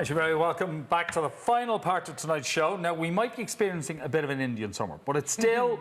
As you're very welcome back to the final part of tonight's show. Now, we might be experiencing a bit of an Indian summer, but it's still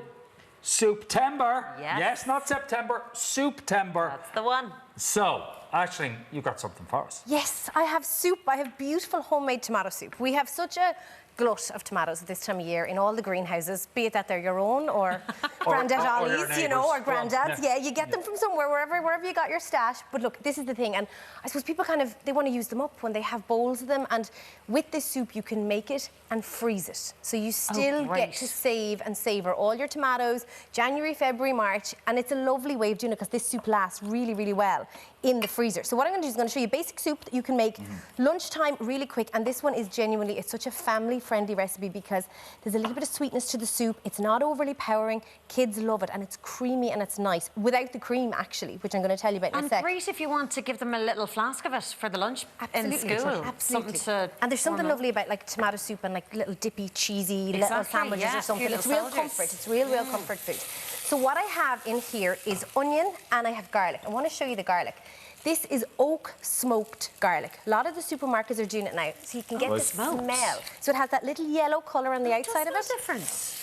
Soup-tember. Yes, not September, Soup-tember. That's the one. So, Aisling, you got something for us. Yes, I have soup. I have beautiful homemade tomato soup. We have such a glut of tomatoes at this time of year in all the greenhouses, be it that they're your own or Grandad Ollie's, you know, or Grandad's. Yeah, you get them from somewhere, wherever you got your stash. But look, this is the thing, and I suppose people they want to use them up when they have bowls of them, and with this soup you can make it and freeze it. So you still get to save and savour all your tomatoes, January, February, March, and it's a lovely way of doing it because this soup lasts really, really well in the freezer. So what I'm going to do is going to show you basic soup that you can make lunchtime really quick, and this one is genuinely, it's such a family-friendly recipe because there's a little bit of sweetness to the soup. It's not overly powering. Kids love it, and it's creamy and it's nice without the cream, actually, which I'm going to tell you about in a sec. And great if you want to give them a little flask of it for the lunch in school. Absolutely. And there's something lovely about like tomato soup and like little dippy, cheesy little sandwiches or something. It's real comfort. It's real comfort food. So what I have in here is onion and I have garlic. I want to show you the garlic. This is oak smoked garlic. A lot of the supermarkets are doing it now, so you can get the smell. So it has that little yellow colour on the outside of it. Difference.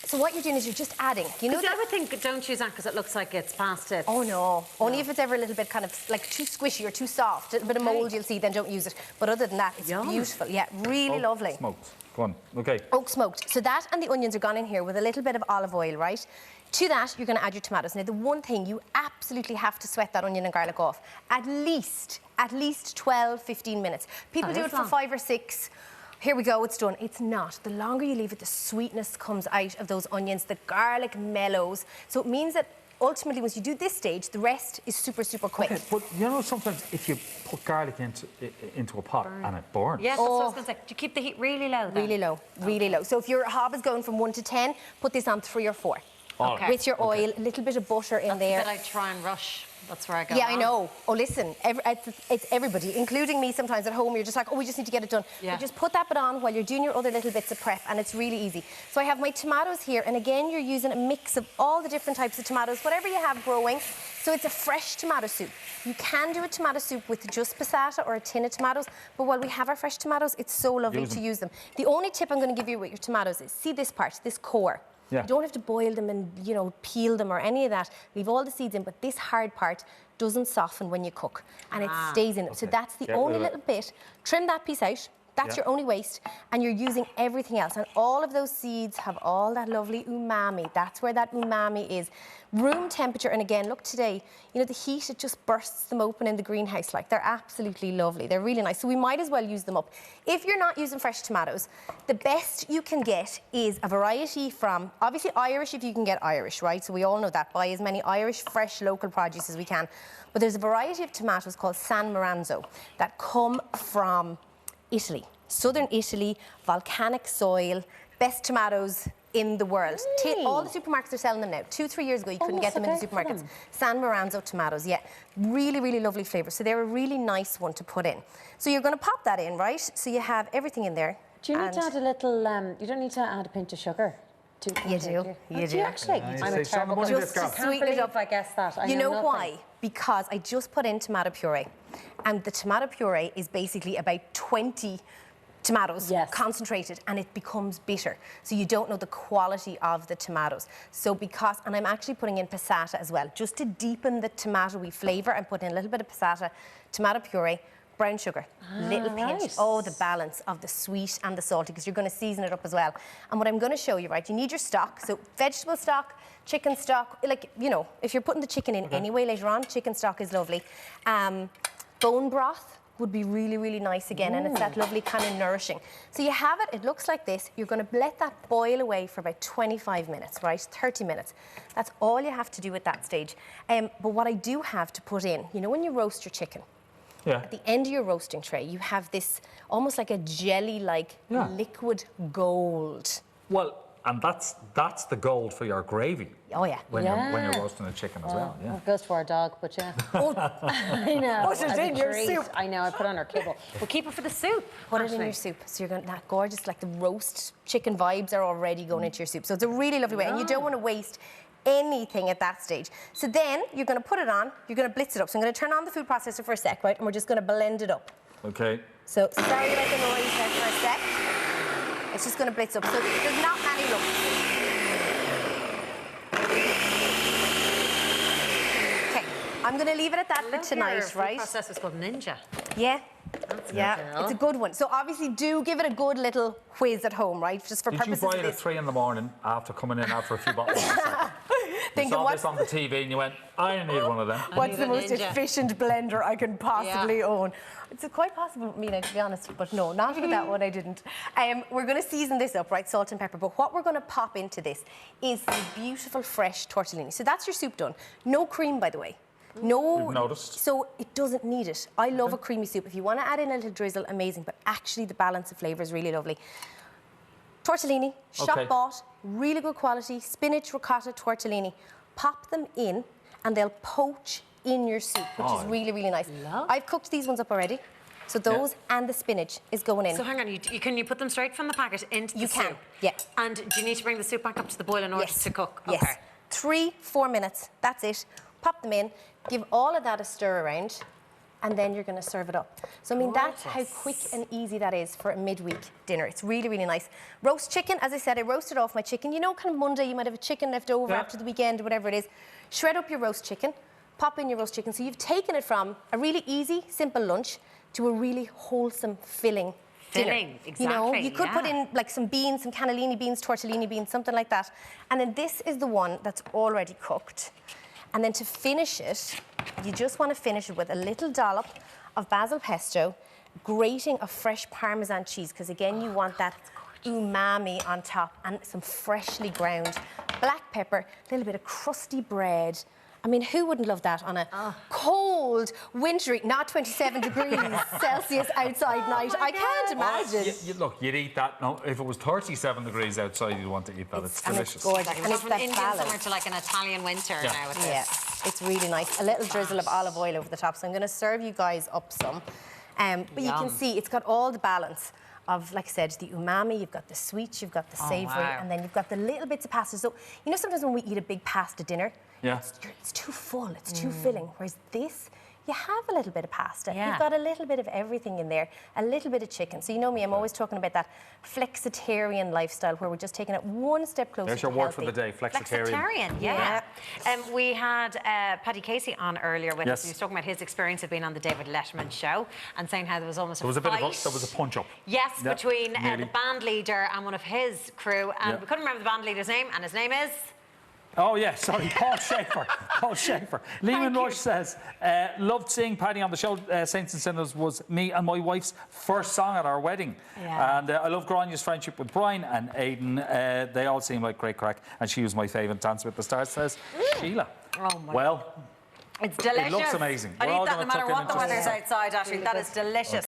So what you're doing is you're just adding. You know, I would think don't use that because it looks like it's past it. Oh no, only if it's ever a little bit kind of like too squishy or too soft, a bit of mould you'll see, then don't use it. But other than that, it's beautiful. Yeah, really lovely. Oak smoked. Go on. Okay. Oak smoked. So that and the onions are gone in here with a little bit of olive oil, right? To that, you're going to add your tomatoes. Now, the one thing, you absolutely have to sweat that onion and garlic off. At least 12, 15 minutes. People do it for 5 or 6. Here we go, it's done. It's not. The longer you leave it, the sweetness comes out of those onions. The garlic mellows. So it means that ultimately, once you do this stage, the rest is super, super quick. Okay, but you know, sometimes if you put garlic into a pot and it burns. Yes, that's what I was going to say. Do you keep the heat really low then? Really low, really low. So if your hob is going from 1 to 10, put this on 3 or 4. Okay. With your oil, a little bit of butter in there. That's the bit I try and rush. That's where I go. Yeah, I know. Oh, listen, it's everybody, including me sometimes at home. You're just like, oh, we just need to get it done. Yeah. But just put that bit on while you're doing your other little bits of prep, and it's really easy. So I have my tomatoes here, and again, you're using a mix of all the different types of tomatoes, whatever you have growing. So it's a fresh tomato soup. You can do a tomato soup with just passata or a tin of tomatoes, but while we have our fresh tomatoes, it's so lovely to use them. The only tip I'm going to give you with your tomatoes is, see this part, this core. Yeah. You don't have to boil them and, you know, peel them or any of that. Leave all the seeds in, but this hard part doesn't soften when you cook, and it stays in it. So that's the only little bit. Trim that piece out. That's your only waste, and you're using everything else. And all of those seeds have all that lovely umami. That's where that umami is. Room temperature, and again, look today, you know, the heat, it just bursts them open in the greenhouse. Like, they're absolutely lovely. They're really nice. So we might as well use them up. If you're not using fresh tomatoes, the best you can get is a variety from, obviously Irish, if you can get Irish, right? So we all know that. Buy as many Irish, fresh, local produce as we can. But there's a variety of tomatoes called San Maranzo that come from Italy, southern Italy, volcanic soil, best tomatoes in the world. All the supermarkets are selling them now. 2-3 years ago, you couldn't get them in the supermarkets. San Maranzo tomatoes, yeah. Really, really lovely flavour. So they're a really nice one to put in. So you're going to pop that in, right? So you have everything in there. Do you need to add a little, you don't need to add a pinch of sugar? You do. You do. Actually, I'm a terrible cook. Just to sweeten it up. I guess that. You know why? Because I just put in tomato puree. And the tomato puree is basically about 20 tomatoes concentrated, and it becomes bitter. So you don't know the quality of the tomatoes. So because, and I'm actually putting in passata as well, just to deepen the tomatoey flavour. I'm putting in a little bit of passata, tomato puree, brown sugar, little pinch. Oh, the balance of the sweet and the salty, because you're going to season it up as well. And what I'm going to show you, right, you need your stock. So vegetable stock, chicken stock, like, you know, if you're putting the chicken in anyway later on, chicken stock is lovely. Bone broth would be really, really nice again, and it's that lovely kind of nourishing. So you have it, it looks like this. You're going to let that boil away for about 25 minutes, right? 30 minutes. That's all you have to do at that stage. But what I do have to put in, you know when you roast your chicken, at the end of your roasting tray, you have this almost like a jelly-like liquid gold. Well, and that's the gold for your gravy. Oh, yeah. When you're roasting a chicken as well, It goes to our dog, but yeah. I know. Put it in your soup. I know, I put it on our kibble. We'll keep it for the soup. Put it in your soup. So you're going that gorgeous, like the roast chicken vibes are already going into your soup. So it's a really lovely way, and you don't want to waste anything at that stage. So then you're going to put it on, you're going to blitz it up. So I'm going to turn on the food processor for a sec, right? And we're just going to blend it up. Okay. So sorry about the noise there for a sec. It's just going to blitz up. So there's not many lumps. Okay, I'm going to leave it at that for tonight, right? The process is called Ninja. Yeah. Yeah, it's a good one. So obviously do give it a good little whiz at home, right? Just for purposes of Did you buy it this. at 3 in the morning after coming in after a few bottles? You saw this on the TV and you went, I need one of them. What's the most Ninja. efficient blender I can possibly own? It's quite possible with me now, to be honest, but no, not with that one, I didn't. We're going to season this up, right, salt and pepper, but what we're going to pop into this is some beautiful fresh tortellini. So that's your soup done. No cream, by the way. No, We've noticed. So it doesn't need it. I love a creamy soup. If you want to add in a little drizzle, amazing, but actually the balance of flavour is really lovely. Tortellini, shop bought, really good quality, spinach, ricotta, tortellini. Pop them in and they'll poach in your soup, which is really, really nice. I've cooked these ones up already. So those and the spinach is going in. So hang on, can you put them straight from the packet into the soup? You can, yeah. And do you need to bring the soup back up to the boil in order to cook? Yes. Okay. 3-4 minutes, that's it. Pop them in, give all of that a stir around, and then you're going to serve it up. So, I mean, that's how quick and easy that is for a midweek dinner. It's really, really nice. Roast chicken, as I said, I roasted off my chicken. You know, kind of Monday, you might have a chicken left over after the weekend, whatever it is. Shred up your roast chicken, pop in your roast chicken. So you've taken it from a really easy, simple lunch to a really wholesome, filling dinner. Exactly. You know, you could put in like some beans, some cannellini beans, tortellini beans, something like that. And then this is the one that's already cooked. And then to finish it, you just want to finish it with a little dollop of basil pesto, grating of fresh Parmesan cheese, because again, you want that umami on top, and some freshly ground black pepper, a little bit of crusty bread. I mean, who wouldn't love that on a cold, wintry, not 27 degrees Celsius outside night? I can't imagine. Look, you'd eat that. No, if it was 37 degrees outside, you'd want to eat that. It's delicious. It's gorgeous. And And it's it's from that Indian balance. summer to like an Italian winter now with Yeah, this. it's really nice. A little drizzle of olive oil over the top. So I'm going to serve you guys up some. But you can see it's got all the balance of, like I said, the umami, you've got the sweet, you've got the savoury, and then you've got the little bits of pasta. So, you know, sometimes when we eat a big pasta dinner, it's too full, it's too filling. Whereas this, you have a little bit of pasta. You've got a little bit of everything in there, a little bit of chicken. So you know me, I'm always talking about that flexitarian lifestyle where we're just taking it one step closer There's your to word healthy. for the day, flexitarian. Flexitarian, yeah. We had Paddy Casey on earlier with us. He was talking about his experience of being on the David Letterman show and saying how there was almost There was a fight. bit of there was a punch up. Yes, between the band leader and one of his crew, and we couldn't remember the band leader's name, and his name is... Oh, yeah, sorry, Paul Schaefer. Paul Schaefer. Lehman Rush says, loved seeing Paddy on the show. Saints and Sinners was me and my wife's first song at our wedding. And I love Granya's friendship with Brian and Aidan. They all seem like great crack. And she was my favourite. Dance with the Stars, says Sheila. Oh, my Well, it's delicious. it looks amazing. I'd We're eat all that gonna no matter tuck in what and the just- weather's outside, actually. That is delicious.